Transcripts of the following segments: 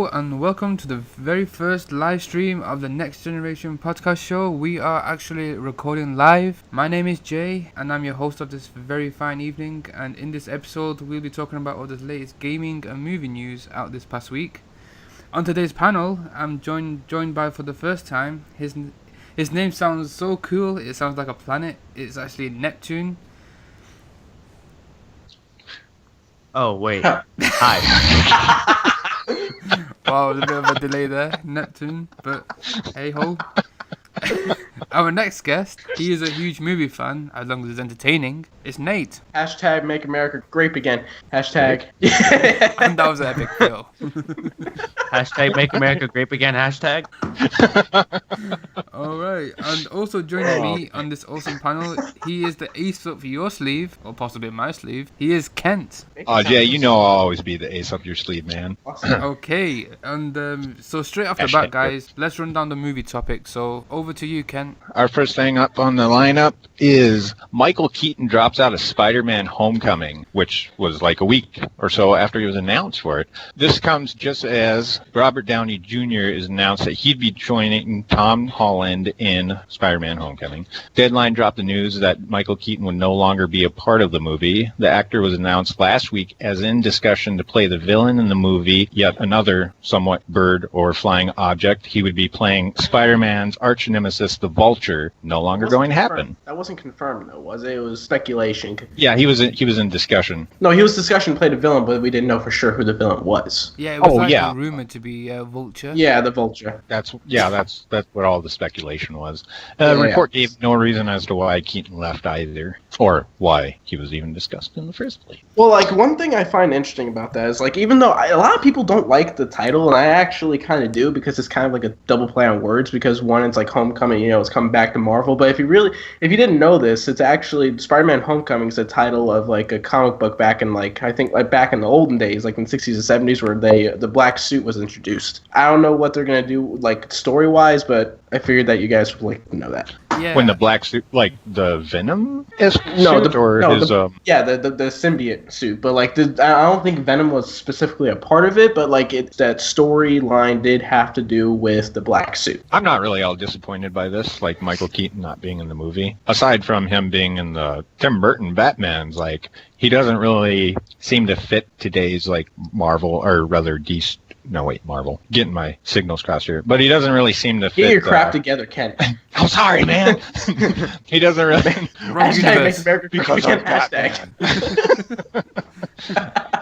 Hello and welcome to the very first live stream of the Next Generation podcast show. We are actually recording live. My name is Jay and I'm your host of this very fine evening, and in this episode we'll be talking about all the latest gaming and movie news out this past week. On today's panel, I'm joined by, for the first time, his name sounds so cool, it sounds like a planet. It's actually Neptune. Oh, wait. Hi. Wow, there's a bit of a delay there, Neptune, but hey ho. Our next guest, he is a huge movie fan, as long as it's entertaining. It's Nate. Hashtag Make America Grape Again. Hashtag. And that was an epic fail. Hashtag Make America Grape Again. Hashtag. Alright, and also joining me on this awesome panel, he is the ace up your sleeve, or possibly my sleeve. He is Kent. Oh, Jay, you know I'll always be the ace up your sleeve, man. Okay, and so straight off the bat, guys, let's run down the movie topic. So over to you, Kent. Our first thing up on the lineup is Michael Keaton drops out of Spider-Man Homecoming, which was like a week or so after he was announced for it. This comes just as Robert Downey Jr. is announced that he'd be joining Tom Holland in Spider-Man Homecoming. Deadline dropped the news that Michael Keaton would no longer be a part of the movie. The actor was announced last week as in discussion to play the villain in the movie, yet another somewhat bird or flying object. He would be playing Spider-Man's arch nemesis, the Vulture, no longer going to happen. That wasn't confirmed, though, was it? It was speculation. Yeah, he was in discussion. No, he was discussion to play the villain, but we didn't know for sure who the villain was. Yeah, it was rumored to be Vulture. Yeah, the Vulture. That's what all the speculation was. The report gave no reason as to why Keaton left either, or why he was even discussed in the first place. Well, like, one thing I find interesting about that is, like, even though a lot of people don't like the title, and I actually kind of do, because it's kind of like a double play on words, because one, it's like Homecoming, it's coming back to Marvel, but if you didn't know this, it's actually Spider-Man Homecoming is the title of, like, a comic book back in, like, I think, like, back in the olden days, like in the 60s and 70s, where the black suit was introduced. I don't know what they're going to do, like, story-wise, but I figured that you guys would like to know that. Yeah. When the black suit, like the Venom the symbiote suit, but like I don't think Venom was specifically a part of it, but like that storyline did have to do with the black suit. I'm not really all disappointed by this, like Michael Keaton not being in the movie. Aside from him being in the Tim Burton Batman's, like he doesn't really seem to fit today's like Marvel, or rather DC. No, wait, Marvel. Getting my signals crossed here. But he doesn't really seem to fit... Get your crap together, Ken. I'm sorry, man. He doesn't really... Hashtag Make America Great Again. Hashtag.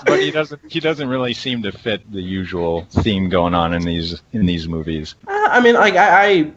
But he doesn't really seem to fit the usual theme going on in these movies. I mean, like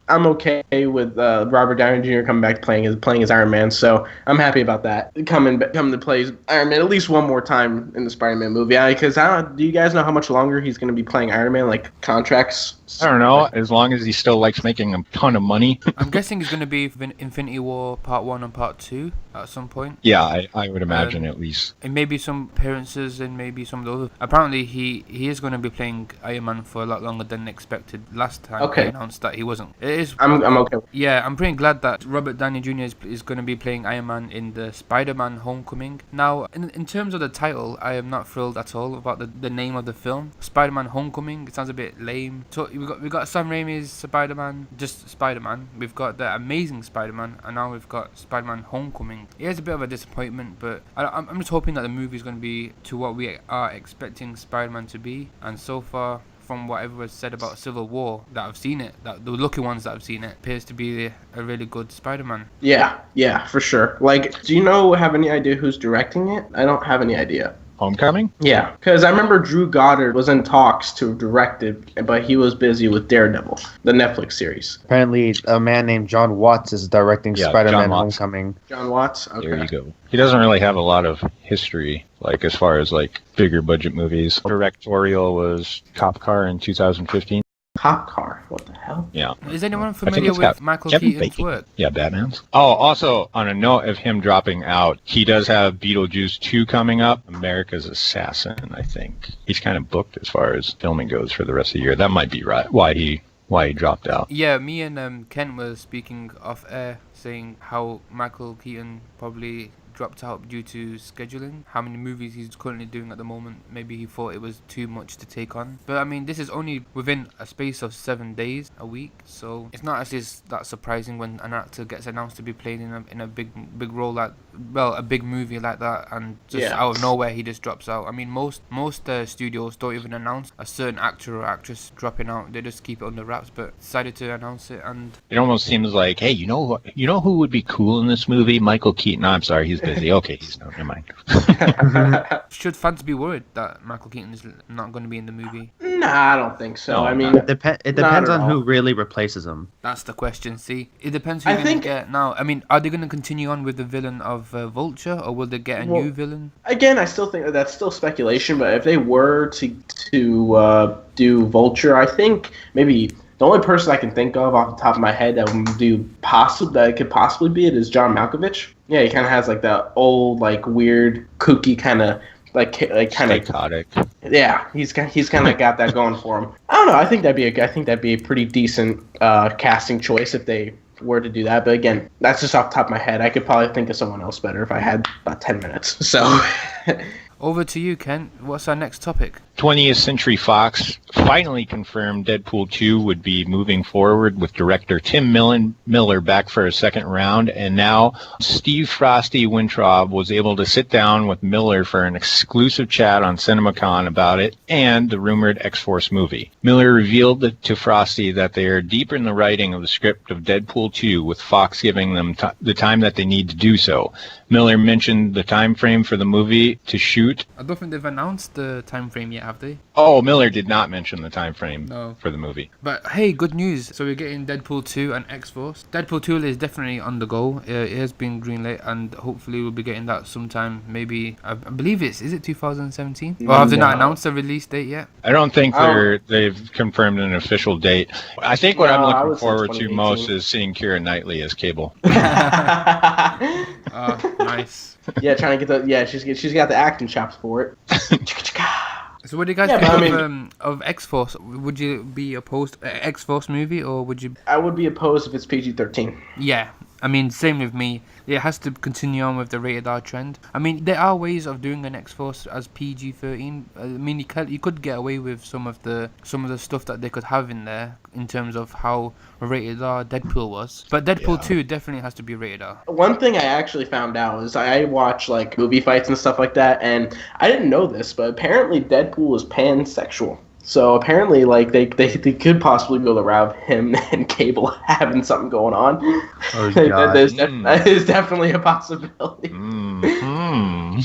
I'm okay with Robert Downey Jr. coming back playing as Iron Man, so I'm happy about that. Coming to play Iron Man at least one more time in the Spider-Man movie. Because do you guys know how much longer he's going to be playing Iron Man? Like contracts? I don't know. As long as he still likes making a ton of money. I'm guessing he's going to be in Infinity War Part 1 and Part 2 at some point. Yeah, I would imagine at least. And maybe some appearances and maybe some of the other... Apparently, he is going to be playing Iron Man for a lot longer than expected last time. Okay. They announced that he wasn't. It is. I'm okay. Yeah, I'm pretty glad that Robert Downey Jr. is going to be playing Iron Man in the Spider-Man Homecoming. Now, in terms of the title, I am not thrilled at all about the name of the film. Spider-Man Homecoming. It sounds a bit lame. So we got Sam Raimi's Spider-Man, just Spider-Man. We've got the Amazing Spider-Man, and now we've got Spider-Man Homecoming. It is a bit of a disappointment, but I'm just hoping that the movie is going to be to what we are expecting Spider-Man to be. And so far, from what everyone said about Civil War, that I've seen it, that the lucky ones that I've seen it, appears to be a really good Spider-Man. Yeah, for sure. Like, do you have any idea who's directing it? I don't have any idea. Homecoming? Yeah, because I remember Drew Goddard was in talks to direct it, but he was busy with Daredevil, the Netflix series. Apparently, a man named John Watts is directing Spider-Man Homecoming. John Watts? Okay. There you go. He doesn't really have a lot of history, like as far as like bigger budget movies. Directorial was Cop Car in 2015. Cop Car? What the hell? Yeah. Is anyone familiar with Michael Keaton's work? Yeah, Batman's. Oh, also, on a note of him dropping out, he does have Beetlejuice 2 coming up. America's Assassin, I think. He's kind of booked as far as filming goes for the rest of the year. That might be right. Why he dropped out. Yeah, me and Ken were speaking off air, saying how Michael Keaton probably dropped out due to scheduling, how many movies he's currently doing at the moment. Maybe he thought it was too much to take on. But I mean, this is only within a space of 7 days, a week, so it's not as if that surprising when an actor gets announced to be playing in a big role like, well, a big movie like that, and just out of nowhere he just drops out. I mean, most studios don't even announce a certain actor or actress dropping out. They just keep it under wraps, but decided to announce it. And it almost seems like, hey, you know who would be cool in this movie? Michael Keaton. No, I'm sorry, he's busy. Okay, never mind. Should fans be worried that Michael Keaton is not going to be in the movie? Nah, I don't think so. No, I mean, it depends on who really replaces him. That's the question. See, it depends who you're going to get now. I mean, are they going to continue on with the villain of Vulture, or will they get a new villain? Again, I still think that's still speculation, but if they were to do Vulture, I think maybe the only person I can think of off the top of my head that could possibly be it is John Malkovich. Yeah, he kind of has like that old, like weird, kooky kind of like kind of psychotic. Yeah, he's kind of got that going for him. I don't know. I think that'd be a pretty decent casting choice if they were to do that. But again, that's just off the top of my head. I could probably think of someone else better if I had about 10 minutes. So. Over to you, Ken. What's our next topic? 20th Century Fox finally confirmed Deadpool 2 would be moving forward with director Tim Miller back for a second round, and now Steve Frosty Wintraub was able to sit down with Miller for an exclusive chat on CinemaCon about it and the rumored X-Force movie. Miller revealed to Frosty that they are deep in the writing of the script of Deadpool 2, with Fox giving them the time that they need to do so. Miller mentioned the time frame for the movie to shoot. I don't think they've announced the time frame yet, have they? Oh, Miller did not mention the time frame for the movie. But hey, good news. So we're getting Deadpool 2 and X-Force. Deadpool 2 is definitely on the go. It has been greenlit, and hopefully we'll be getting that sometime. Maybe, I believe is it 2017? Or have they not announced a release date yet? I don't think they've confirmed an official date. I think what I'm looking forward to most is seeing Keira Knightley as Cable. Nice. Yeah, trying to get she's got the acting chops for it. So what do you guys think of X-Force? Would you be opposed to X-Force movie, or would you? I would be opposed if it's PG-13. Yeah, I mean, same with me. It has to continue on with the rated R trend. I mean, there are ways of doing an X-Force as PG-13. I mean, you could get away with some of the stuff that they could have in there in terms of how rated R Deadpool was. But Deadpool 2 definitely has to be rated R. One thing I actually found out is I watch like movie fights and stuff like that, and I didn't know this, but apparently Deadpool is pansexual. So apparently, like they could possibly go the route of him and Cable having something going on. Oh, God. That is definitely a possibility. Mm-hmm.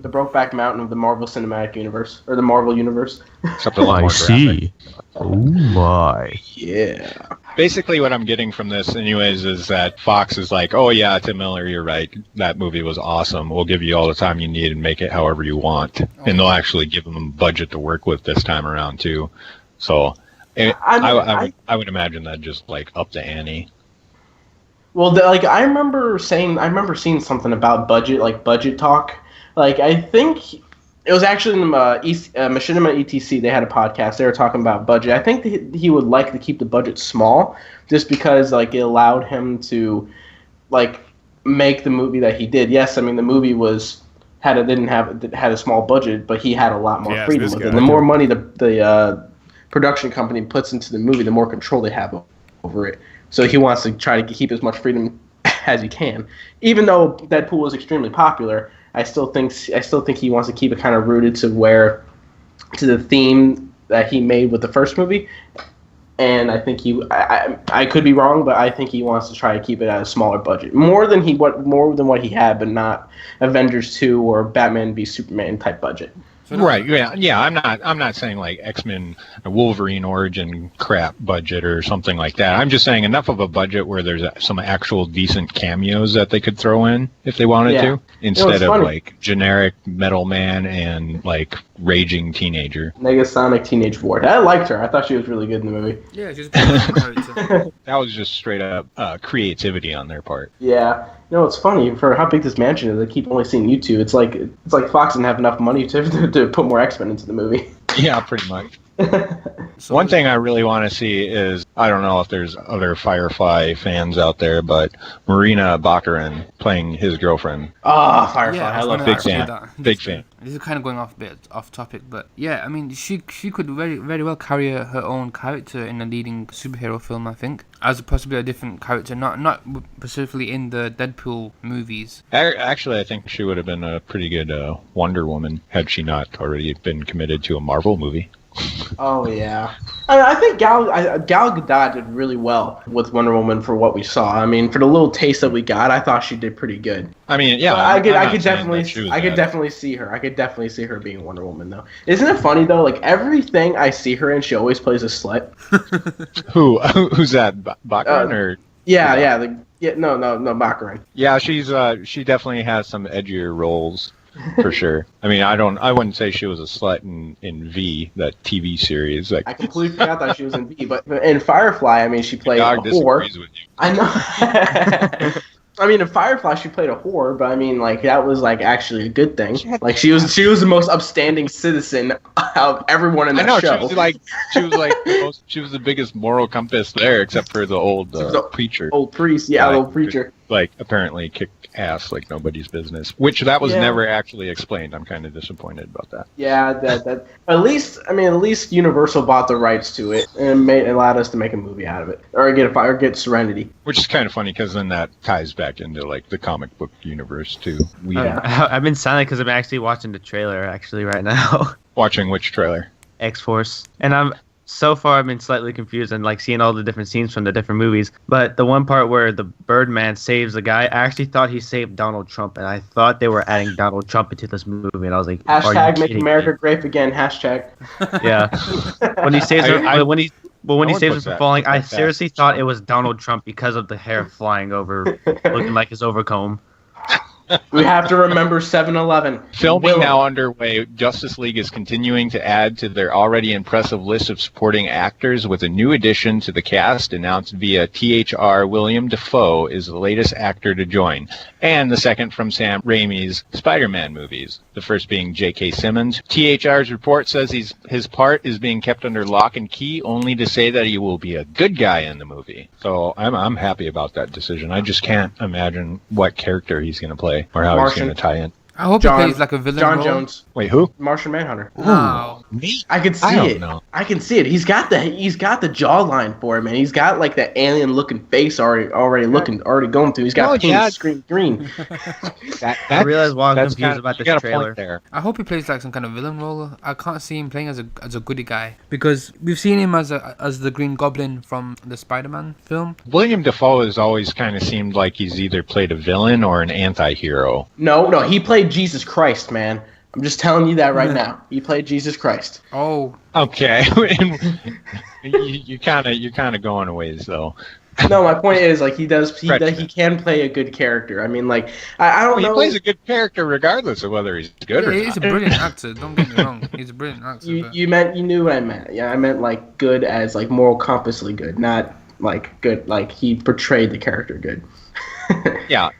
The Brokeback Mountain of the Marvel Cinematic Universe, or the Marvel Universe. Something a little more graphic. Oh my. Yeah. Basically, what I'm getting from this, anyways, is that Fox is like, "Oh yeah, Tim Miller, you're right. That movie was awesome. We'll give you all the time you need and make it however you want." And they'll actually give them a budget to work with this time around too. So, I would imagine that just like up the ante. Well, I remember seeing something about budget talk. Like, I think it was actually in Machinima ETC. They had a podcast. They were talking about budget. I think he would like to keep the budget small, just because like it allowed him to like make the movie that he did. Yes, I mean the movie had a small budget, but he had a lot more freedom with it. The more money the production company puts into the movie, the more control they have over it. So he wants to try to keep as much freedom as he can. Even though Deadpool is extremely popular, I still think he wants to keep it kind of rooted to the theme that he made with the first movie. And I think I could be wrong, but I think he wants to try to keep it at a smaller budget, more than what he had, but not Avengers 2 or Batman v Superman type budget. Right, yeah. I'm not saying like X-Men Wolverine origin crap budget or something like that. I'm just saying enough of a budget where there's some actual decent cameos that they could throw in if they wanted to, instead of like generic Metal Man and like raging teenager. Negasonic Teenage Ward. I liked her. I thought she was really good in the movie. Yeah, she's a character. That was just straight up creativity on their part. Yeah. You know, it's funny, for how big this mansion is, I keep only seeing you two. It's like Fox didn't have enough money to put more X-Men into the movie. Yeah, pretty much. So, One thing I really want to see is, I don't know if there's other Firefly fans out there, but Marina Baccarin playing his girlfriend. Oh, Firefly! yeah, I love Big say fan. that. Big fan. This is kind of going off a bit off topic, but yeah, I mean, she could very well carry her own character in a leading superhero film, I think, as possibly a different character, not specifically in the Deadpool movies. Actually, I think she would have been a pretty good Wonder Woman had she not already been committed to a Marvel movie. Oh yeah, I think Gal Gadot did really well with Wonder Woman for what we saw. I mean, for the little taste that we got, I thought she did pretty good. I mean, yeah, I could definitely see her. I could definitely see her being Wonder Woman though. Isn't it funny though? Like everything I see her in, she always plays a slut. Who's that? Baccarin or? Yeah, no, Baccarin. Yeah, she definitely has some edgier roles. For sure. I mean, I wouldn't say she was a slut in V, that TV series. Like, I completely forgot that she was in V, but in Firefly, I mean, she played a whore. With you. I know. I mean, in Firefly, she played a whore, but I mean, like that was like actually a good thing. Like she was the most upstanding citizen of everyone in that show. She was the biggest moral compass there, except for the old preacher. Old priest, yeah, the old preacher. Like apparently kicked ass like nobody's business, which that was never actually explained. I'm kind of disappointed about that. Yeah, that at least Universal bought the rights to it and allowed us to make a movie out of it, or get Serenity. Which is kind of funny because then that ties back into like the comic book universe too. I've been silent because I'm actually watching the trailer right now. Watching which trailer? X-Force, and I've been slightly confused and like seeing all the different scenes from the different movies. But the one part where the Birdman saves the guy, I actually thought he saved Donald Trump, and I thought they were adding Donald Trump into this movie, and I was like, hashtag make America great again. Hashtag. Yeah. When he saves when he saves him from falling, I seriously thought it was Donald Trump because of the hair flying over, looking like his overcomb. We have to remember 7-Eleven. Filming now underway, Justice League is continuing to add to their already impressive list of supporting actors with a new addition to the cast announced via THR. Willem Dafoe is the latest actor to join, and the second from Sam Raimi's Spider-Man movies, the first being J.K. Simmons. THR's report says his part is being kept under lock and key, only to say that he will be a good guy in the movie. So I'm happy about that decision. I just can't imagine what character he's going to play. Or how he's going to tie in. I hope he plays like a villain John role. Jones. Wait, who? Martian Manhunter. Wow. Me? I can see it. Know. I can see it. He's got the jawline for him, and he's got like that alien looking face already going through. He's got screen green. I realize why I'm confused about this trailer. There. I hope he plays like some kind of villain role. I can't see him playing as a goody guy because we've seen him as the Green Goblin from the Spider-Man film. Willem Dafoe has always kind of seemed like he's either played a villain or an anti-hero. No, he played Jesus Christ, man. I'm just telling you that right now. He played Jesus Christ. Oh. Okay. you kind of going a ways though. No, my point is like he can play a good character. I mean, like I don't know. He plays a good character regardless of whether he's good or not. He's a brilliant actor. Don't get me wrong. He's a brilliant actor. You knew what I meant. Yeah, I meant like good as like moral compassly good, not like good like he portrayed the character good. Yeah.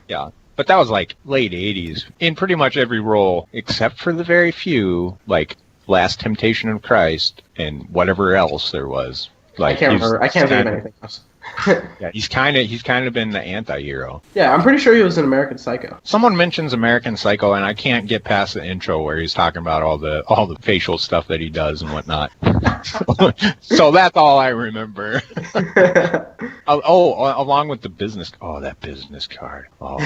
But that was like late 80s in pretty much every role except for the very few like Last Temptation of Christ and whatever else there was. Like I can't remember. I can't think of anything else. Yeah, he's kind of been the anti-hero. Yeah, I'm pretty sure he was in American Psycho. Someone mentions American Psycho, and I can't get past the intro where he's talking about all the facial stuff that he does and whatnot. So that's all I remember. Along with the business. Oh, that business card. Oh,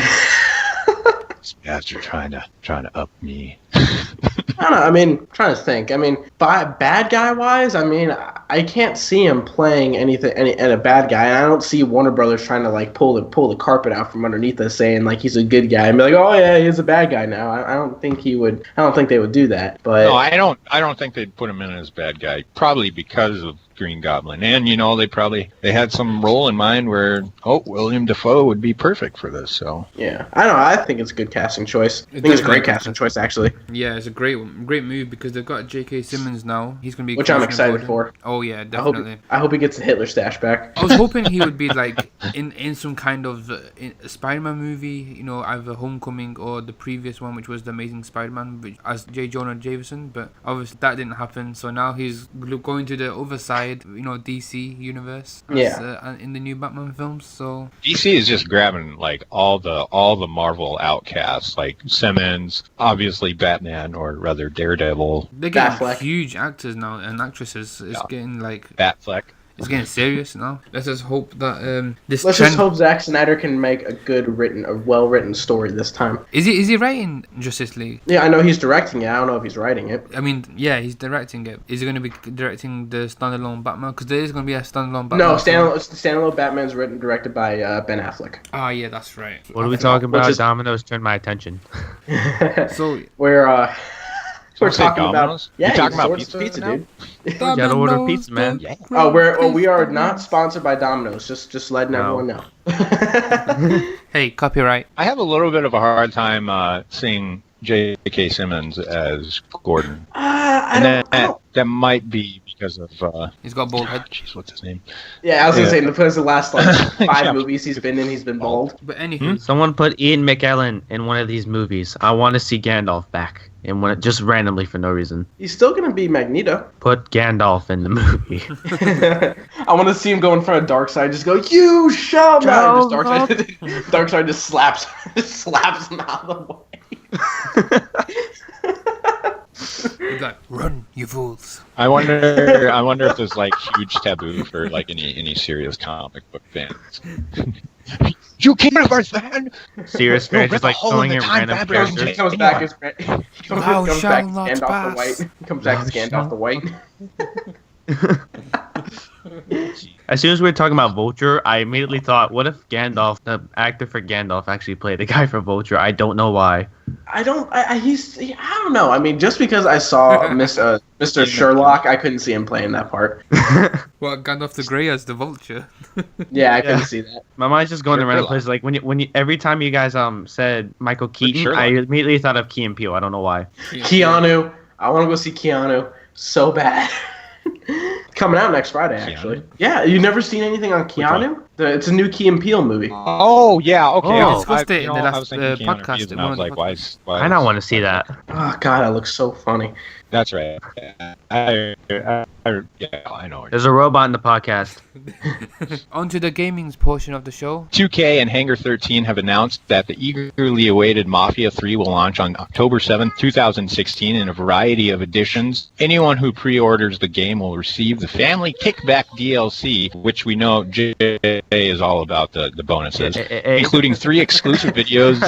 this bastard trying to up me. I don't know. I mean, I'm trying to think. I mean, bad guy wise, I mean, I can't see him playing any a bad guy. And I don't see Warner Brothers trying to like pull the carpet out from underneath us, saying like he's a good guy and be like, oh yeah, he's a bad guy now. I don't think he would. I don't think they would do that. But no, I don't think they'd put him in as bad guy. Probably because of Green Goblin, and they had some role in mind where Willem Dafoe would be perfect for this. So yeah, I don't know. I think it's a good casting choice. I think it's a great casting choice actually. Yeah, it's a great move because they've got J.K. Simmons now. He's gonna be which I'm excited for. Oh Oh yeah, definitely. I hope he gets the Hitler stash back. I was hoping he would be like in some kind of Spider-Man movie, you know, either Homecoming or the previous one, which was the Amazing Spider-Man, as J. Jonah Jameson. But obviously that didn't happen. So now he's going to the other side, you know, DC universe. In the new Batman films. So DC is just grabbing like all the Marvel outcasts, like Simmons, obviously Batman, or rather Daredevil. They're getting huge actors now and actresses. It's getting like Batfleck. It's getting serious now. Let's just hope that this. Let's just hope Zack Snyder can make a well-written story this time. Is he writing Justice League? Yeah, I know he's directing it. I don't know if he's writing it. I mean, yeah, he's directing it. Is he going to be directing the standalone Batman? Because there is going to be a standalone Batman. No, standalone Batman's written and directed by Ben Affleck. Ah, yeah, that's right. What are we talking about? Domino's turned my attention. So we're talking about you're talking about pizza, dude. You gotta order pizza, man. Yeah. We are not sponsored by Domino's. Just letting everyone know. Hey, copyright. I have a little bit of a hard time seeing J.K. Simmons as Gordon. That might be because of he's got bald head. Jeez, what's his name? Yeah, I was gonna say the last like 5 movies he's been bald. But anywho, someone put Ian McKellen in one of these movies. I want to see Gandalf back. And just randomly for no reason. He's still gonna be Magneto. Put Gandalf in the movie. I want to see him go in front of Darkseid. Just go, you shall not. Darkseid just slaps him out of the way. like, run, you fools. I wonder if there's like huge taboo for like any serious comic book fans. You universe fan. Serious fans just like throwing in random characters. He comes back as Gandalf the White. As soon as we were talking about Vulture, I immediately thought, what if Gandalf, the actor for Gandalf, actually played the guy for Vulture? I don't know why. I don't know. I mean, just because I saw Mr. Sherlock, I couldn't see him playing that part. Well, Gandalf the Grey as the Vulture. Yeah, I couldn't see that. My mind's just going to random places. Like when you every time you guys said Michael Keaton, I immediately thought of Key and Peele. I don't know why. Keanu. I want to go see Keanu so bad. Coming out next Friday, actually. Keanu? Yeah, you've never seen anything on Keanu? It's a new Key and Peele movie. Oh, yeah, okay. I discussed it in the last podcast. I was like, why? I don't want to see that. Oh, God, that looks so funny. That's right. I know. There's a robot in the podcast. On to the gaming portion of the show. 2K and Hangar 13 have announced that the eagerly awaited Mafia 3 will launch on October 7th, 2016 in a variety of editions. Anyone who pre-orders the game will receive the Family Kickback DLC, which we know Jay is all about the bonuses, including 3 exclusive videos,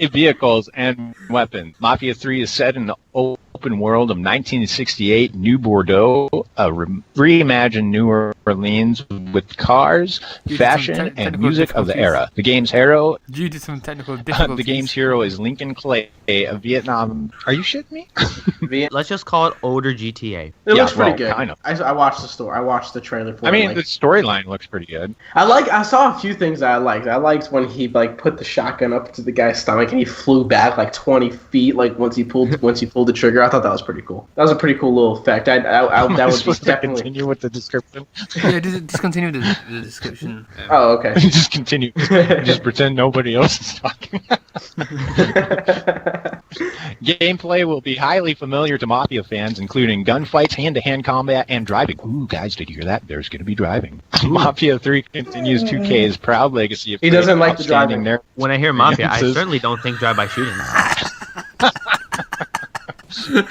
vehicles, and weapons. Mafia 3 is set in the open world of 1968 New Bordeaux, a reimagined New Orleans with cars, fashion, and music of the era. The game's hero. Due to some technical difficulties. The game's hero is Lincoln Clay, a Vietnam. Are you shitting me? Let's just call it older GTA. It looks pretty good. I know. I watched the story. I watched the trailer for it. I mean, the storyline looks pretty good. I saw a few things that I liked. I liked when he put the shotgun up to the guy's stomach and he flew back like 20 feet. Like once he pulled the trigger, I thought that was pretty cool. That was a pretty cool little effect. That would be definitely. Continue with the description. Yeah, discontinue the description. Oh, okay. Just continue. Just pretend nobody else is talking. Gameplay will be highly familiar to Mafia fans, including gunfights, hand-to-hand combat, and driving. Ooh, guys, did you hear that? There's going to be driving. Mafia 3 continues 2K's proud legacy of he doesn't like the driving. When I hear Mafia, I certainly don't think drive-by shooting.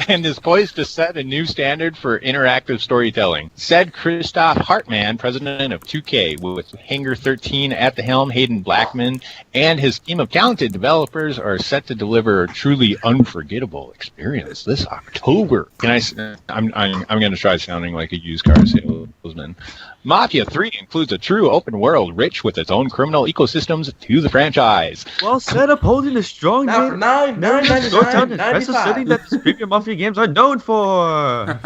And is poised to set a new standard for interactive storytelling. Said Christoph Hartmann, president of 2K, with Hangar 13 at the helm, Hayden Blackman, and his team of talented developers are set to deliver a truly unforgettable experience this October. I'm going to try sounding like a used car salesman. Mafia 3 includes a true open world rich with its own criminal ecosystems to the franchise. Well set up holding a strong now for $9.99 impressive setting that the Super Mafia games are known for.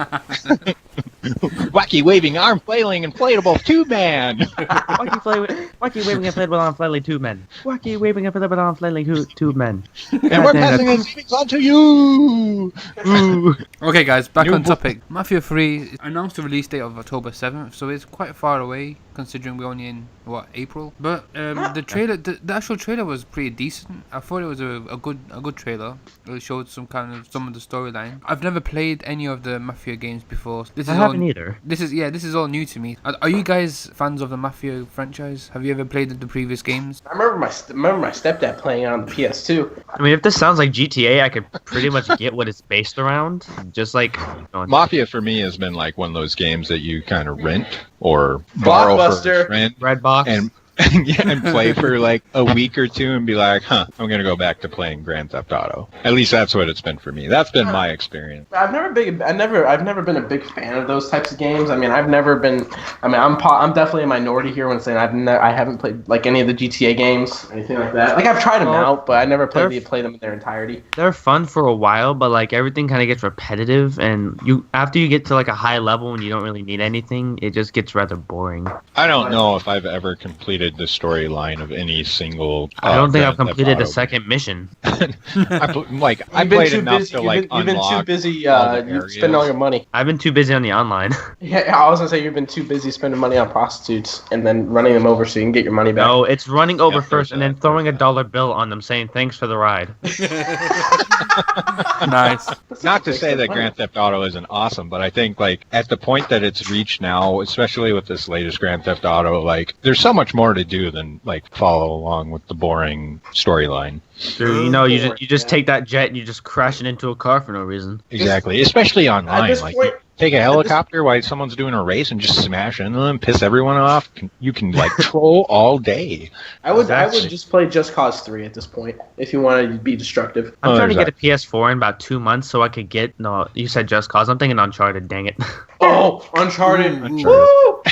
Wacky waving arm flailing inflatable tube man. Wacky waving inflatable arm flailing tube men. Wacky waving inflatable arm flailing tube men. And we're passing the savings on to you. Ooh. Okay, guys, back on topic. Mafia 3 announced the release date of October 7th, so it's quite far away considering we're only in April. But the trailer, the actual trailer was pretty decent. I thought it was a good trailer. It showed some of the storyline. I've never played any of the Mafia games before. I haven't either. This is all new to me. Are you guys fans of the Mafia franchise? Have you ever played the previous games? I remember my stepdad playing it on the PS2. I mean, if this sounds like GTA, I could pretty much get what it's based around. Just like Mafia for me has been like one of those games that you kind of rent or borrow for a friend. Redbox. And play for like a week or two and be like, I'm gonna go back to playing Grand Theft Auto. At least that's what it's been for me. That's been my experience. I've never been a big fan of those types of games. I mean, I'm definitely a minority here when saying I haven't played like any of the GTA games or anything like that. Like I've tried them out, but I never played them in their entirety. They're fun for a while, but like everything kind of gets repetitive, and after you get to like a high level and you don't really need anything, it just gets rather boring. I don't know if I've ever completed the storyline of any single. I don't think I've completed the second mission. I played enough to like unlock. You've been too busy spending all your money. I've been too busy on the online. Yeah, I was gonna say you've been too busy spending money on prostitutes and then running them over so you can get your money back. No, it's running over first and then throwing $1 bill on them saying thanks for the ride. Nice. Not to say that Grand Theft Auto isn't awesome, but I think like at the point that it's reached now, especially with this latest Grand Theft Auto, like there's so much more to do than like follow along with the boring storyline. Dude, you just take that jet and you just crash it into a car for no reason. Exactly, especially online. Like point, take a helicopter while someone's doing a race and just smash into them, piss everyone off. You can like troll all day. I would just play Just Cause 3 at this point if you want to be destructive. I'm trying to get a PS4 in about 2 months so I could get. No, you said Just Cause. I'm thinking Uncharted. Dang it. Oh, Uncharted. Woo!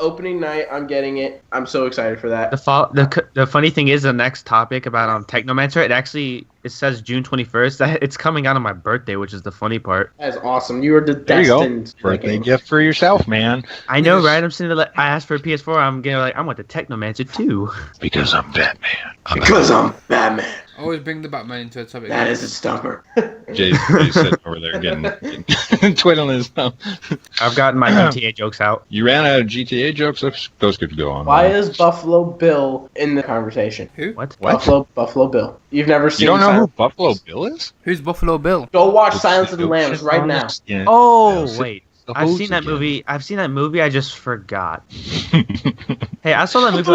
Opening night, I'm getting it. I'm so excited for that. The funny thing is, the next topic about Technomancer, it says June 21st. That it's coming out on my birthday, which is the funny part. That's awesome. You are there destined. You go. Birthday gift for yourself, man. I know, right? I'm sitting there, I asked for a PS4. I'm getting I want the Technomancer too. Because I'm Batman. I'm Batman. Always bring the Batman into a topic. That is a stumper. Jay's sitting over there getting twiddling his thumb. I've gotten my GTA jokes out. You ran out of GTA jokes? Those could go on. Why is Buffalo Bill in the conversation? Who? What? Buffalo Bill. You've never seen. You don't know who Buffalo Bill is? Who's Buffalo Bill? Go watch Silence of the Lambs right now. Yeah. Oh, wait. I've seen that movie. I just forgot. Hey, I saw that movie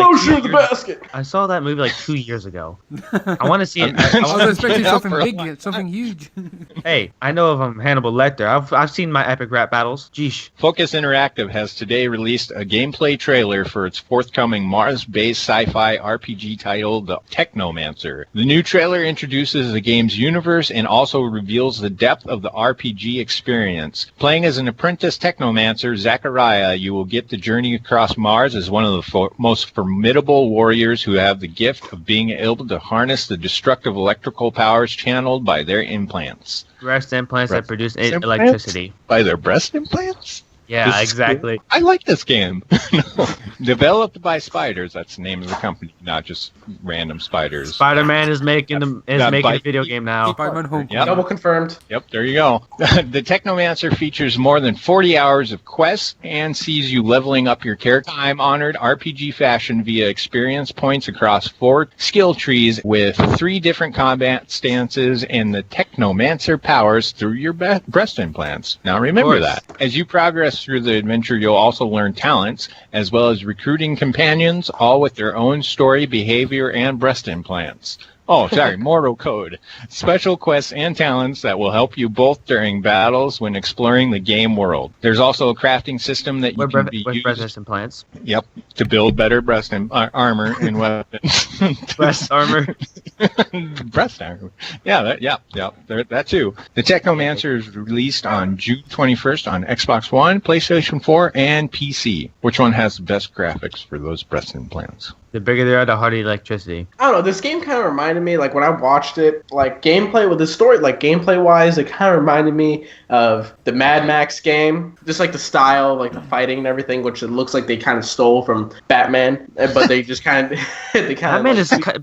I saw that movie like 2 years ago. I want to see it. I was expecting something big, something huge. Hey, I know of Hannibal Lecter. I've seen my epic rap battles. Jeesh. Focus Interactive has today released a gameplay trailer for its forthcoming Mars-based sci-fi RPG title, The Technomancer. The new trailer introduces the game's universe and also reveals the depth of the RPG experience. Playing as an apprentice Technomancer, Zachariah, you will get the journey across Mars as one of the most formidable warriors who have the gift of being able to harness the destructive electrical powers channeled by their implants. Breast implants that produce electricity. By their breast implants? Yeah, exactly. I like this game. Developed by Spiders, that's the name of the company, not just random spiders. Spider-Man is making a video game now. Spider-Man Home. Yep. Double confirmed. Yep, there you go. The Technomancer features more than 40 hours of quests and sees you leveling up your character time-honored RPG fashion via experience points across 4 skill trees with 3 different combat stances and the Technomancer powers through your breast implants. Now remember that. As you progress through the adventure, you'll also learn talents, as well as recruiting companions, all with their own story, behavior, and breast implants. Oh, sorry, Mortal Code. Special quests and talents that will help you both during battles when exploring the game world. There's also a crafting system that you can be used... breast implants. Yep, to build better breast armor and weapons. Breast armor. Breast armor. Yeah, that too. The Technomancer is released on June 21st on Xbox One, PlayStation 4, and PC. Which one has the best graphics for those breast implants? The bigger they are, the harder the electricity. I don't know. This game kind of reminded me, like when I watched it, like gameplay with the story, like gameplay wise, it kind of reminded me of the Mad Max game. Just like the style, like the fighting and everything, which it looks like they kind of stole from Batman, but they just kind of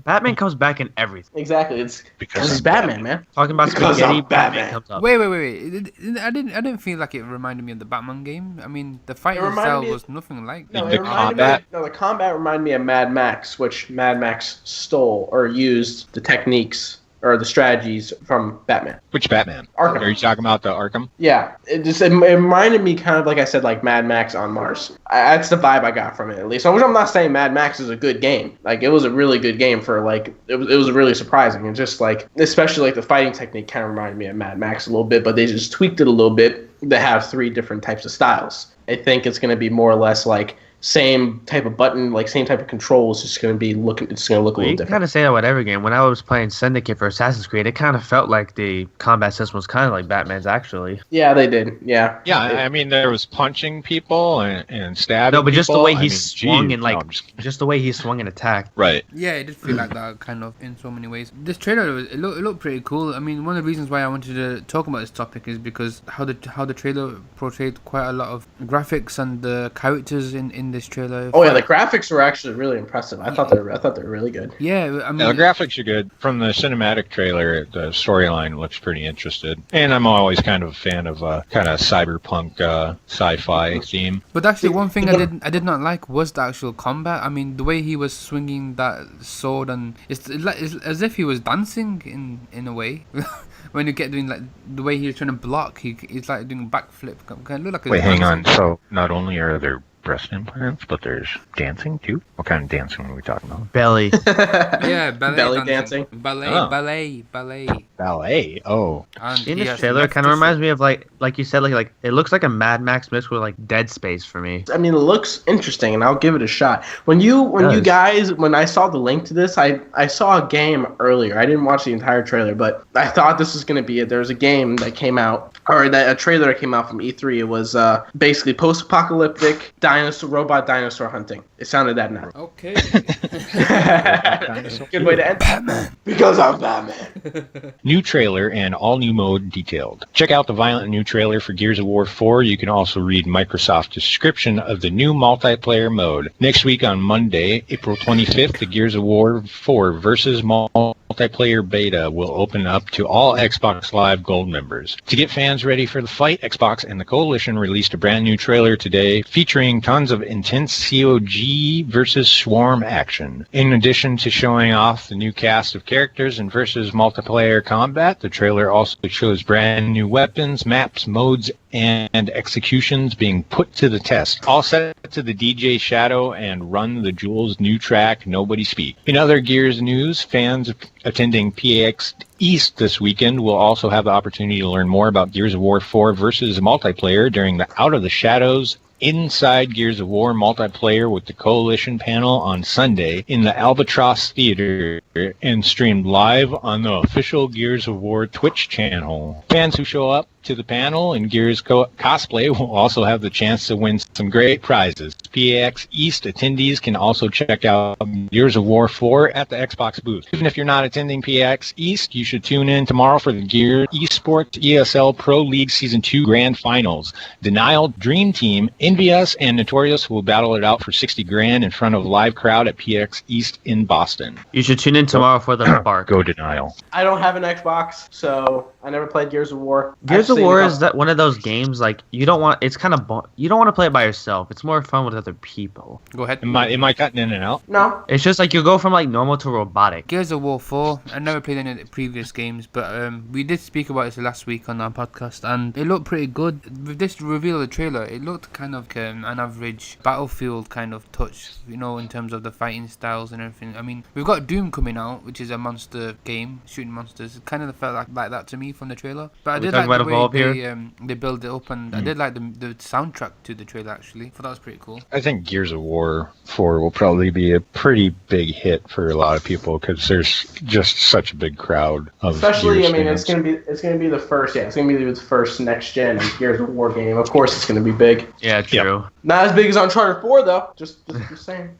Batman comes back in everything. Exactly. It's because it's Batman, man. Talking about spaghetti, Batman comes up. Wait. I didn't feel like it reminded me of the Batman game. I mean, the fighting style was nothing like. No, the combat. The combat reminded me of Mad Max, which Mad Max stole or used the techniques or the strategies from Batman. Which Batman? Arkham. Are you talking about the Arkham? Yeah, it reminded me kind of like I said, like Mad Max on Mars. That's the vibe I got from it, at least. Which I'm not saying Mad Max is a good game. Like it was a really good game for like it was really surprising and just like especially like the fighting technique kind of reminded me of Mad Max a little bit, but they just tweaked it a little bit. They have 3 different types of styles. I think it's going to be more or less like same type of button, like same type of controls. It's going to look a little different. You kind of say that with every game. When I was playing Syndicate for Assassin's Creed, it kind of felt like the combat system was kind of like Batman's actually. Yeah, they did. Yeah. Yeah, I mean there was punching people and stabbing. No, but just people. the way he swung and just the way he swung and attacked. Right. Yeah, it did feel like that kind of in so many ways. This trailer, it looked pretty cool. I mean, one of the reasons why I wanted to talk about this topic is because how the trailer portrayed quite a lot of graphics and the characters in this trailer. Oh yeah, the graphics were actually really impressive. I thought they were really good. Yeah, I mean, the graphics are good. From the cinematic trailer, the storyline looks pretty interesting. And I'm always kind of a fan of kind of cyberpunk sci-fi theme. But actually, one thing I did not like was the actual combat. I mean, the way he was swinging that sword, and it's as if he was dancing in a way. When you get doing like the way he was trying to block, he's like doing a backflip. Kind of look like Wait, hang on. So not only are there breast implants, but there's dancing too? What kind of dancing are we talking about? Belly. Yeah, belly dancing. Ballet. Ballet. Oh. And In this trailer, it kind of reminds me of like you said, like it looks like a Mad Max mixed with like Dead Space for me. I mean, it looks interesting, and I'll give it a shot. When I saw the link to this, I saw a game earlier. I didn't watch the entire trailer, but I thought this was going to be it. There was a game that came out, or a trailer that came out from E3. It was basically post-apocalyptic robot dinosaur hunting. It sounded that nice. Okay. Good way to end. Batman. Because I'm Batman. New trailer and all new mode detailed. Check out the violent new trailer for Gears of War 4. You can also read Microsoft's description of the new multiplayer mode. Next week on Monday, April 25th, the Gears of War 4 versus multiplayer beta will open up to all Xbox Live Gold members. To get fans ready for the fight, Xbox and the Coalition released a brand new trailer today featuring tons of intense COG versus Swarm action. In addition to showing off the new cast of characters and versus multiplayer combat, the trailer also shows brand new weapons, maps, modes, and executions being put to the test. All set to the DJ Shadow and Run the Jewels new track, Nobody Speak. In other Gears news, fans attending PAX East this weekend will also have the opportunity to learn more about Gears of War 4 versus multiplayer during the Out of the Shadows Inside Gears of War multiplayer with the Coalition panel on Sunday in the Albatross Theater and streamed live on the official Gears of War Twitch channel. Fans who show up to the panel in Gears cosplay will also have the chance to win some great prizes. PAX East attendees can also check out Gears of War 4 at the Xbox booth. Even if you're not attending PAX East, you should tune in tomorrow for the Gears Esports ESL Pro League Season 2 Grand Finals. Denial, Dream Team, Envious, and Notorious will battle it out for $60,000 in front of a live crowd at PAX East in Boston. You should tune in tomorrow for the bark. Go Denial. I don't have an Xbox, so I never played Gears of War. Gears of War is that one of those games like you don't want. It's kind of you don't want to play it by yourself. It's more fun with other people. Go ahead. Am I cutting in and out? No. It's just like you go from like normal to robotic. Gears of War 4. I never played any of the previous games, but we did speak about this last week on our podcast, and it looked pretty good. With this reveal of the trailer, it looked kind of an average Battlefield kind of touch, you know, in terms of the fighting styles and everything. I mean, we've got Doom coming out, which is a monster game, shooting monsters. It kind of felt like that to me from the trailer. But I did like the way they build it up, and I did like the soundtrack to the trailer, actually. I thought that was pretty cool. I think Gears of War 4 will probably be a pretty big hit for a lot of people because there's just such a big crowd of especially, Gears I mean, fans. it's gonna be the first next gen Gears of War game. Of course, it's gonna be big. Yeah, true. Not as big as Uncharted 4 though. Just saying.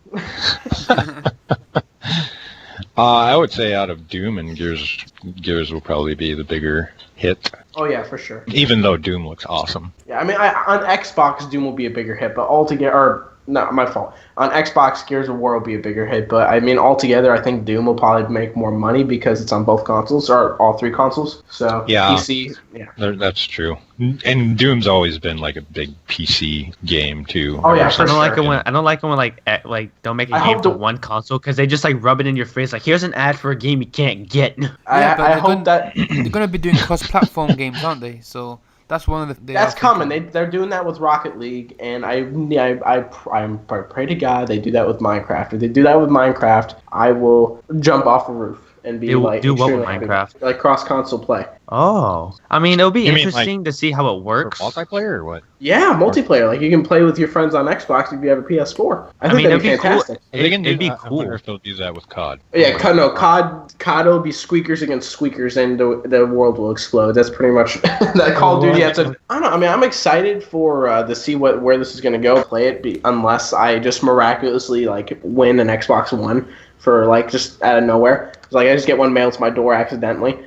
I would say out of Doom and Gears will probably be the bigger hit. Oh yeah, for sure. Even though Doom looks awesome. Yeah, I mean, on Xbox, Doom will be a bigger hit, but altogether, not my fault. On Xbox, Gears of War will be a bigger hit, but I mean, altogether, I think Doom will probably make more money because it's on both consoles, or all three consoles. So, yeah, PC, yeah. That's true. And Doom's always been like a big PC game, too. Oh, yeah, I don't like it when like don't make a game for one console, because they just like rub it in your face, like, here's an ad for a game you can't get. I hope that... They're going to be doing cross-platform games, aren't they? So... That's one of the. That's coming. They're doing that with Rocket League, and I pray to God they do that with Minecraft. If they do that with Minecraft, I will jump off a roof and be like. Do what with Minecraft? Like cross console play. Oh, I mean, it'll be interesting to see how it works. For multiplayer or what? Yeah, multiplayer. Like you can play with your friends on Xbox if you have a PS4. I think that'd be fantastic. Cool. It'd be cool. I wonder if they'll do that with COD. Yeah, COD will be squeakers against squeakers, and the world will explode. That's pretty much that Call of Duty. I don't know. I mean, I'm excited for to see where this is going to go. Play it, unless I just miraculously like win an Xbox One for like just out of nowhere. Like I just get one mailed to my door accidentally.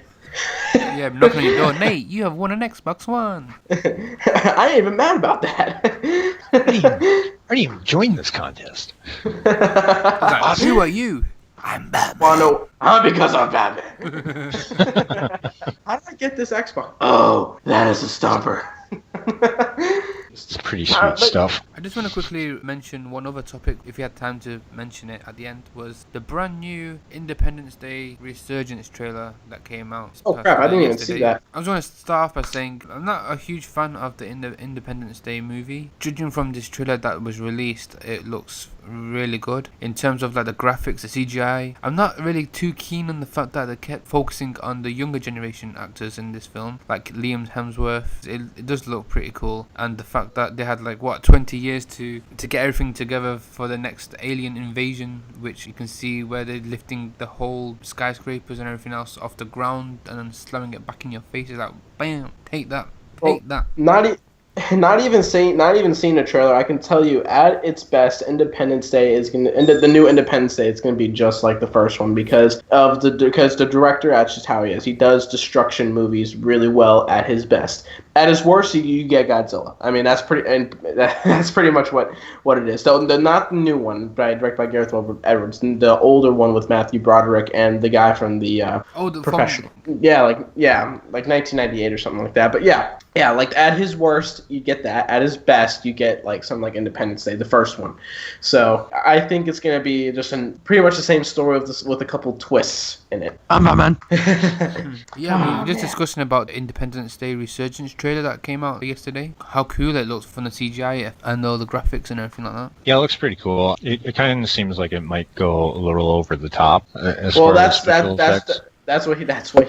Yeah, knocking on your door. Nate, you have won an Xbox One. I ain't even mad about that. I didn't even join this contest. Like, who are you? I'm Batman. Well, no, because I'm Batman. How did I get this Xbox? Oh, that is a stumper. It's pretty sweet stuff. I just want to quickly mention one other topic, if you had time to mention it at the end, was the brand new Independence Day Resurgence trailer that came out. Oh crap, I didn't even see that. I was going to start off by saying I'm not a huge fan of the Independence Day movie. Judging from this trailer that was released, it looks really good. In terms of like the graphics, the CGI, I'm not really too keen on the fact that they kept focusing on the younger generation actors in this film, like Liam Hemsworth. It does look pretty cool, and the fact that they had like 20 years to get everything together for the next alien invasion, which you can see where they're lifting the whole skyscrapers and everything else off the ground and then slamming it back in your face. It's like, bam, take that. Not even seeing the trailer, I can tell you at its best, Independence Day is the new Independence Day is gonna be just like the first one because the director, that's just how he is. He does destruction movies really well at his best. At his worst, you get Godzilla. I mean, that's pretty much what it is. So not the new one, directed by Gareth Edwards, the older one with Matthew Broderick and the guy from the Professional. Yeah, like 1998 or something like that. But yeah, like at his worst, you get that. At his best, you get like something like Independence Day, the first one. So I think it's gonna be just pretty much the same story with a couple twists in it. I'm Batman. Yeah, I mean, just discussing about the Independence Day Resurgence trailer that came out yesterday. How cool it looks from the CGI and all the graphics and everything like that. Yeah, it looks pretty cool. It kind of seems like it might go a little over the top. That's what he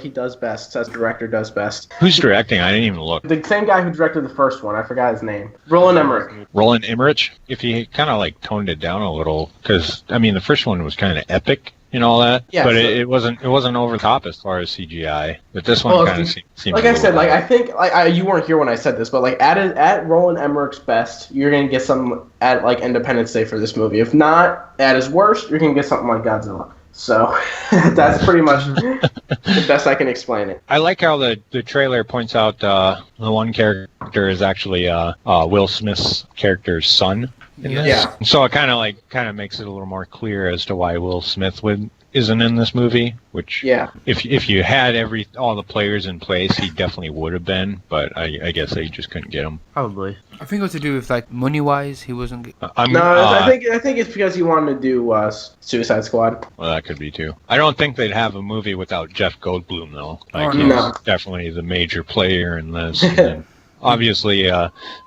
does best. As director does best. Who's directing? I didn't even look. The same guy who directed the first one. I forgot his name. Roland Emmerich. Roland Emmerich. If he kind of like toned it down a little, because I mean the first one was kind of epic and all that, but so, it wasn't over the top as far as CGI. But this one kind of seems like I said. Like I think you weren't here when I said this, but like at Roland Emmerich's best, you're gonna get something at like Independence Day for this movie. If not at his worst, you're gonna get something like Godzilla. So that's pretty much the best I can explain it. I like how the trailer points out the one character is actually Will Smith's character's son. Yeah. So it kind of makes it a little more clear as to why Will Smith isn't in this movie. Which, if you had all the players in place, he definitely would have been. But I guess they just couldn't get him. Probably. I think it was to do with like money wise, he wasn't. I think it's because he wanted to do Suicide Squad. Well, that could be too. I don't think they'd have a movie without Jeff Goldblum though. Like he's definitely the major player in this. And obviously,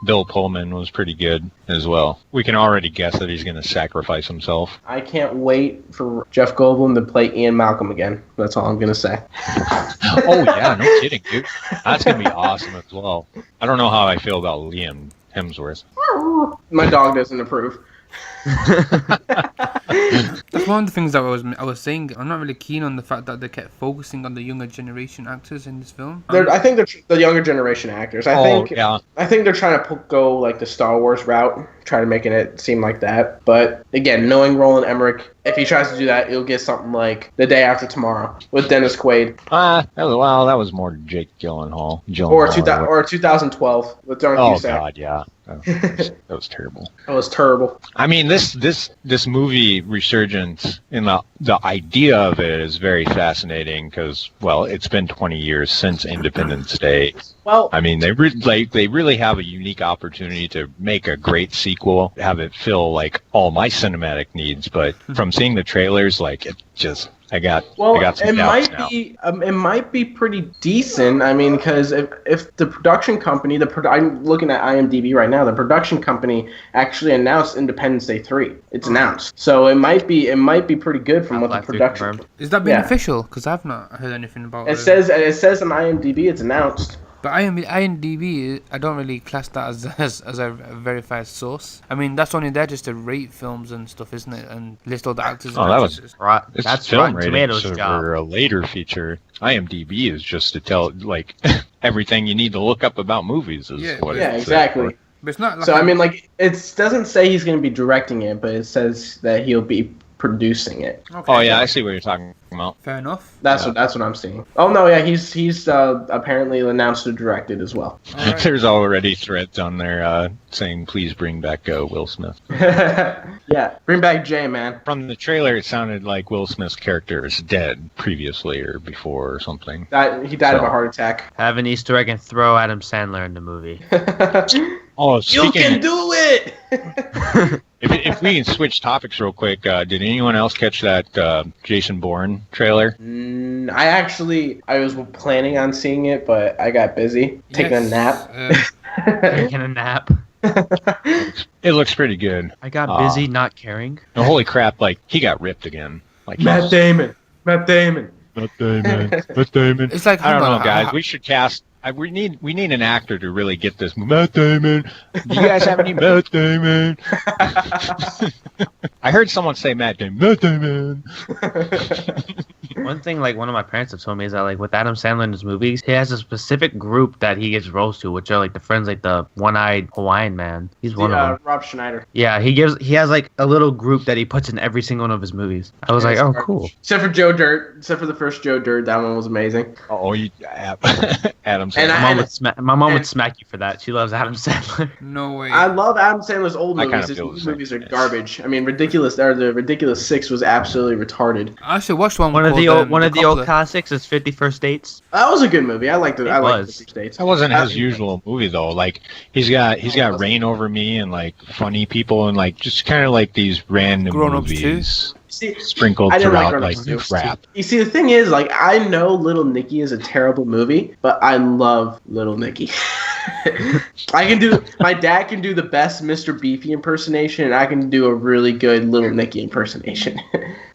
Bill Pullman was pretty good as well. We can already guess that he's going to sacrifice himself. I can't wait for Jeff Goldblum to play Ian Malcolm again. That's all I'm going to say. Oh yeah, no kidding, dude. That's going to be awesome as well. I don't know how I feel about Liam Hemsworth. My dog doesn't approve. That's one of the things that I was saying. I'm not really keen on the fact that they kept focusing on the younger generation actors in this film. I think they're the younger generation actors. I think they're trying to go like the Star Wars route, try to making it seem like that. But again, knowing Roland Emmerich, if he tries to do that, he'll get something like The Day After Tomorrow with Dennis Quaid. That was more Jake Gyllenhaal. Or 2012 with John Cusack. Oh God, yeah. That was terrible. That was terrible. I mean, this movie resurgence in the idea of it is very fascinating because, well, it's been 20 years since Independence Day. Well, I mean, they really have a unique opportunity to make a great sequel, have it fill like all my cinematic needs. But from seeing the trailers, like it just. I got some doubts now. It might be pretty decent. I mean, because if the production company, I'm looking at IMDb right now, the production company actually announced Independence Day 3. It's announced, so it might be pretty good from what the production. Confirmed. Is that being official? Because I've not heard anything about it. It says on IMDb it's announced. But IMDb, I don't really class that as a verified source. I mean, that's only there just to rate films and stuff, isn't it? And list all the actors. Oh, that was right. That's film ratings for a later feature. IMDb is just to tell like everything you need to look up about movies. Exactly. But it's not. Like so I mean, like it doesn't say he's going to be directing it, but it says that he'll be producing it. Okay. Oh yeah, I see what you're talking about. Fair enough. That's what I'm seeing. Oh no, yeah, he's apparently announced to direct it as well. Right. There's already threads on there saying please bring back Will Smith. Yeah, bring back Jay, man. From the trailer, it sounded like Will Smith's character is dead previously or before or something. He died of a heart attack. Have an Easter egg and throw Adam Sandler in the movie. Oh, you can do it. If we can switch topics real quick, did anyone else catch that Jason Bourne trailer? I was planning on seeing it, but I got busy taking a nap. Taking a nap. It looks pretty good. I got busy not caring. No, holy crap! Like he got ripped again. Like Matt Damon. It's like I don't know, guys. We should cast. We need an actor to really get this. Matt Damon. Do you guys have any Matt Damon? I heard someone say Matt Damon. Matt Damon. One thing, like one of my parents have told me is that, like with Adam Sandler in his movies, he has a specific group that he gives roles to, which are like the friends, like the one-eyed Hawaiian man. He's one of them. Rob Schneider. Yeah, he has like a little group that he puts in every single one of his movies. I was like, oh, cool. Except for Joe Dirt. Except for the first Joe Dirt, that one was amazing. Oh, Adam Sandler. And my mom would smack you for that. She loves Adam Sandler. No way. I love Adam Sandler's old movies. His new movies are garbage. I mean, the Ridiculous Six was absolutely retarded. I actually watched one. One of the old classics is 50 First Dates. That was a good movie. I liked it. I liked 50 First Dates. That wasn't his usual movie though. Like he's got Reign Over Me and like Funny People and like just kind of like these random movies. Sprinkled throughout like crap. You see, the thing is, like, I know Little Nicky is a terrible movie, but I love Little Nicky. My dad can do the best Mr. Beefy impersonation, and I can do a really good Little Nicky impersonation.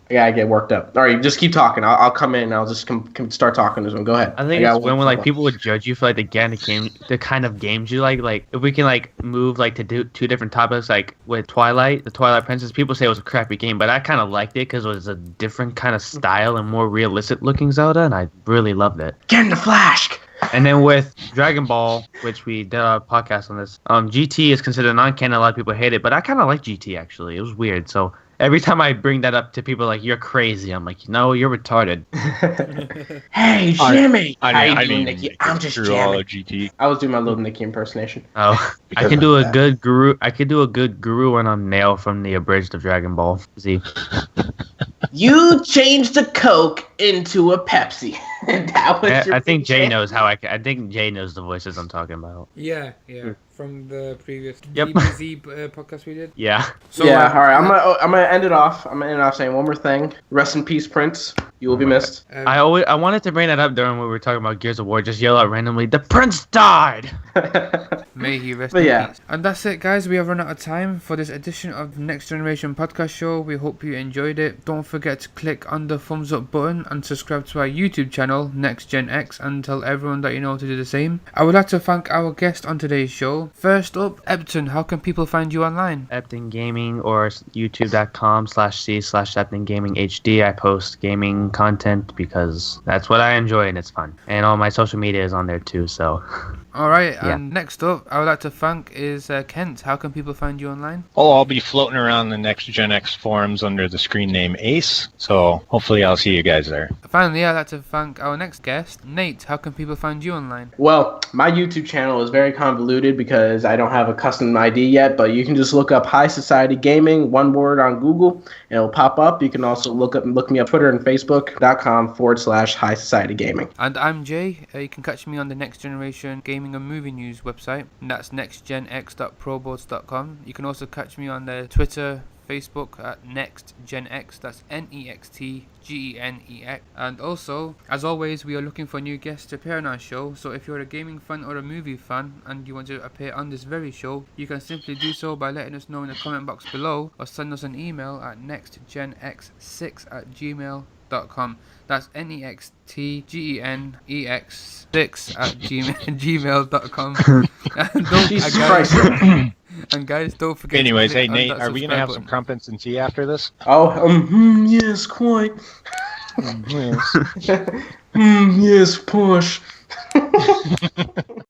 I gotta get worked up. All right, just keep talking. I'll come in and I'll just start talking to them. Go ahead. I think it's when like people would judge you for like the kind of games you like if we can like move like to do two different topics, like with the Twilight Princess, people say it was a crappy game, but I kind of liked it because it was a different kind of style and more realistic looking Zelda, and I really loved it. Get in the Flash! And then with Dragon Ball, which we did a podcast on this, GT is considered non-canon. A lot of people hate it, but I kind of like GT actually. It was weird. So every time I bring that up to people, like, you're crazy, I'm like, no, you're retarded. Hey, Jimmy! I didn't Nicky. I'm just GT. I was doing my Little Nicky impersonation. Oh, I can do a good guru. I could do a good guru when I'm Nail from the abridged of Dragon Ball Z. You changed the Coke into a Pepsi. I think Jay knows I think Jay knows the voices I'm talking about. Yeah. From the previous DBZ podcast we did. Yeah. So, all right. I'm gonna end it off. Saying one more thing. Rest in peace, Prince. You will be missed. I wanted to bring that up during when we were talking about Gears of War. Just yell out randomly, "The Prince died." May he rest But in yeah. peace. And that's it, guys. We have run out of time for this edition of Next Generation Podcast Show. We hope you enjoyed it. Don't forget to click on the thumbs up button and subscribe to our YouTube channel, Next Gen X, and tell everyone that you know to do the same. I would like to thank our guest on today's show. First up, Eptun, how can people find you online? Eptun Gaming or youtube.com/c/Eptun Gaming HD. I post gaming content because that's what I enjoy and it's fun. And all my social media is on there too, so. Alright, Yeah. and next up, I would like to thank is Kent. How can people find you online? Oh, I'll be floating around the Next Gen X forums under the screen name Ace, so hopefully I'll see you guys there. Finally, I'd like to thank our next guest, Nate. How can people find you online? Well, my YouTube channel is very convoluted because I don't have a custom ID yet, but you can just look up High Society Gaming, one word on Google, and it'll pop up. You can also look me up Twitter and Facebook.com/High Society Gaming. And I'm Jay. You can catch me on the Next Generation Gaming and Movie News website, and that's nextgenx.proboards.com. You can also catch me on the Twitter, Facebook at NextGenX, that's NEXTGENEX. And also, as always, we are looking for new guests to appear on our show, so if you're a gaming fan or a movie fan and you want to appear on this very show, you can simply do so by letting us know in the comment box below or send us an email at nextgenx6@gmail.com. That's NEXTGENEX6@gmail.com. Jesus Christ. And guys, don't forget. Anyways, to click hey on Nate, that are we gonna subscribe have button. some crumpets and tea after this? Oh, yes, quite. Yes. Yes, push.